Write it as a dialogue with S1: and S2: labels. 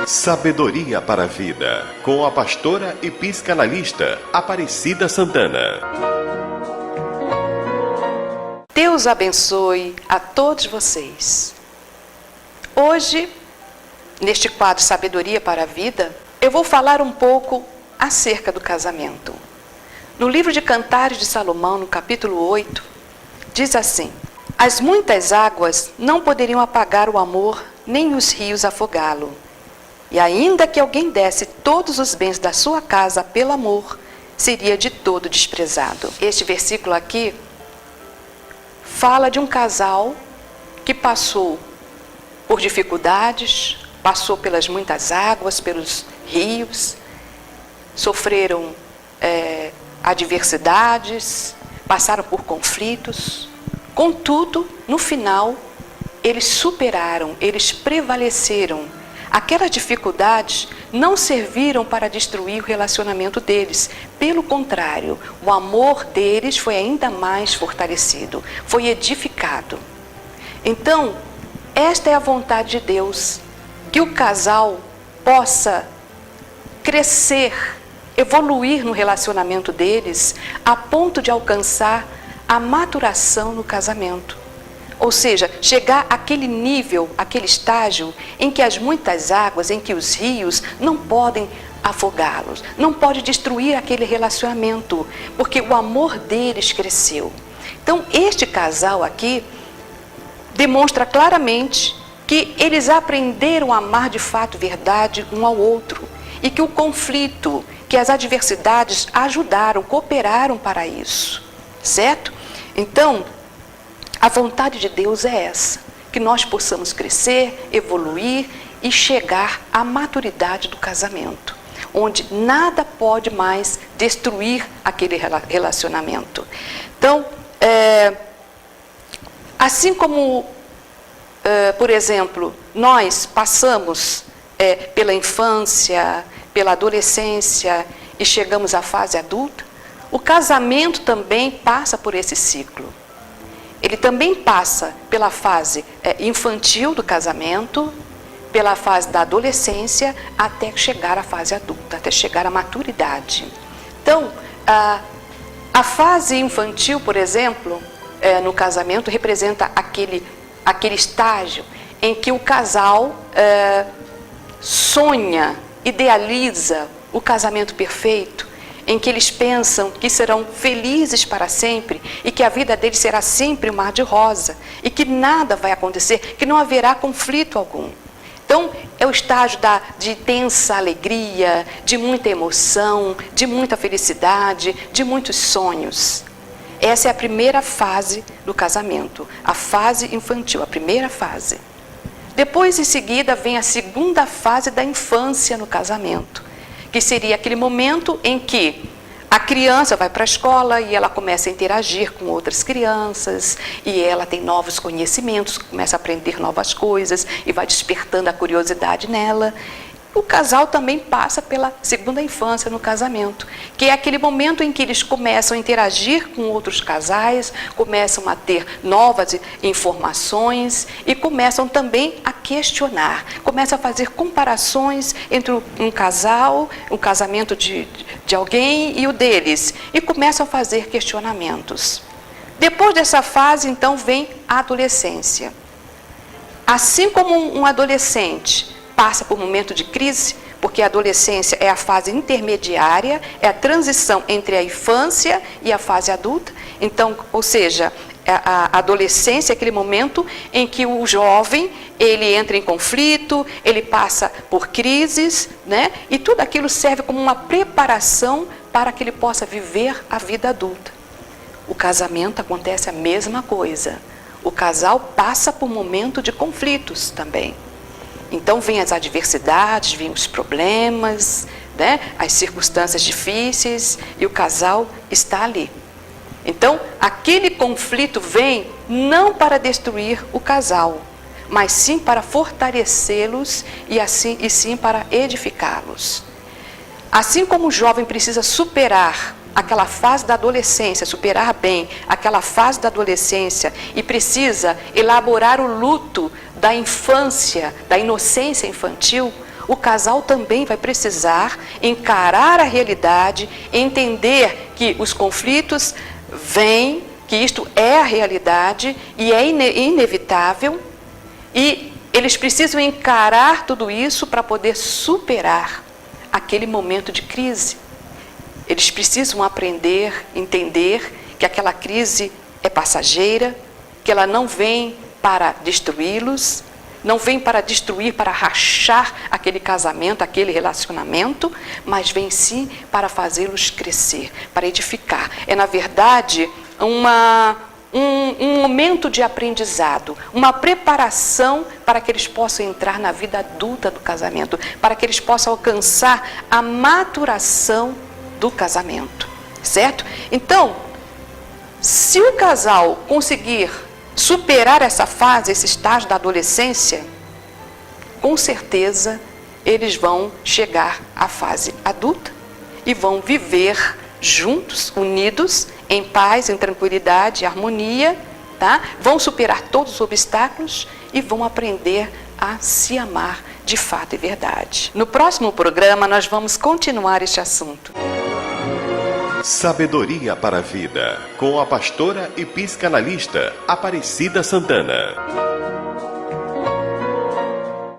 S1: Sabedoria para a Vida, com a pastora e psicanalista Aparecida Santana.
S2: Deus abençoe a todos vocês. Hoje, neste quadro Sabedoria para a Vida, eu vou falar um pouco acerca do casamento. No livro de Cantares de Salomão, no capítulo 8, diz assim: as muitas águas não poderiam apagar o amor, nem os rios afogá-lo. E ainda que alguém desse todos os bens da sua casa pelo amor, seria de todo desprezado. Este versículo aqui fala de um casal que passou por dificuldades, passou pelas muitas águas, pelos rios, sofreram adversidades, passaram por conflitos. Contudo, no final, eles superaram, eles prevaleceram. Aquelas dificuldades não serviram para destruir o relacionamento deles. Pelo contrário, o amor deles foi ainda mais fortalecido, foi edificado. Então, esta é a vontade de Deus, que o casal possa crescer, evoluir no relacionamento deles, a ponto de alcançar a maturação no casamento. Ou seja, chegar àquele nível, àquele estágio em que as muitas águas, em que os rios não podem afogá-los, não pode destruir aquele relacionamento, porque o amor deles cresceu. Então, este casal aqui demonstra claramente que eles aprenderam a amar de fato verdade um ao outro e que o conflito, que as adversidades ajudaram, cooperaram para isso, certo? Então, a vontade de Deus é essa, que nós possamos crescer, evoluir e chegar à maturidade do casamento, onde nada pode mais destruir aquele relacionamento. Então, assim como, por exemplo, nós passamos pela infância, pela adolescência e chegamos à fase adulta, o casamento também passa por esse ciclo. Ele também passa pela fase infantil do casamento, pela fase da adolescência, até chegar à fase adulta, até chegar à maturidade. Então, a fase infantil, por exemplo, no casamento, representa aquele estágio em que o casal sonha, idealiza o casamento perfeito, em que eles pensam que serão felizes para sempre e que a vida deles será sempre um mar de rosa e que nada vai acontecer, que não haverá conflito algum. Então, é o estágio de intensa alegria, de muita emoção, de muita felicidade, de muitos sonhos. Essa é a primeira fase do casamento, a fase infantil, a primeira fase. Depois, em seguida, vem a segunda fase da infância no casamento, que seria aquele momento em que a criança vai para a escola e ela começa a interagir com outras crianças e ela tem novos conhecimentos, começa a aprender novas coisas e vai despertando a curiosidade nela. O casal também passa pela segunda infância no casamento, que é aquele momento em que eles começam a interagir com outros casais, começam a ter novas informações e começam também a questionar, começam a fazer comparações entre um casal, um casamento de alguém e o deles, e começam a fazer questionamentos. Depois dessa fase, então, vem a adolescência. Assim como um adolescente passa por um momento de crise, porque a adolescência é a fase intermediária, é a transição entre a infância e a fase adulta. Então, ou seja, a adolescência é aquele momento em que o jovem, ele entra em conflito, ele passa por crises, né? E tudo aquilo serve como uma preparação para que ele possa viver a vida adulta. O casamento acontece a mesma coisa. O casal passa por um momento de conflitos também. Então, vêm as adversidades, vêm os problemas, né? As circunstâncias difíceis e o casal está ali. Então, aquele conflito vem não para destruir o casal, mas sim para fortalecê-los e sim para edificá-los. Assim como o jovem precisa superar aquela fase da adolescência, superar bem aquela fase da adolescência e precisa elaborar o luto da infância, da inocência infantil, o casal também vai precisar encarar a realidade, entender que os conflitos vêm, que isto é a realidade e é inevitável, e eles precisam encarar tudo isso para poder superar aquele momento de crise. Eles precisam aprender, entender que aquela crise é passageira, que ela não vem para destruí-los, não vem para destruir, para rachar aquele casamento, aquele relacionamento, mas vem sim para fazê-los crescer, para edificar. É, na verdade, um momento de aprendizado, uma preparação para que eles possam entrar na vida adulta do casamento, para que eles possam alcançar a maturação do casamento, certo? Então, se o casal conseguir superar essa fase, esse estágio da adolescência, com certeza eles vão chegar à fase adulta e vão viver juntos, unidos, em paz, em tranquilidade, harmonia, tá? Vão superar todos os obstáculos e vão aprender a se amar de fato e verdade. No próximo programa nós vamos continuar este assunto.
S1: Sabedoria para a Vida, com a pastora e psicanalista Aparecida Santana.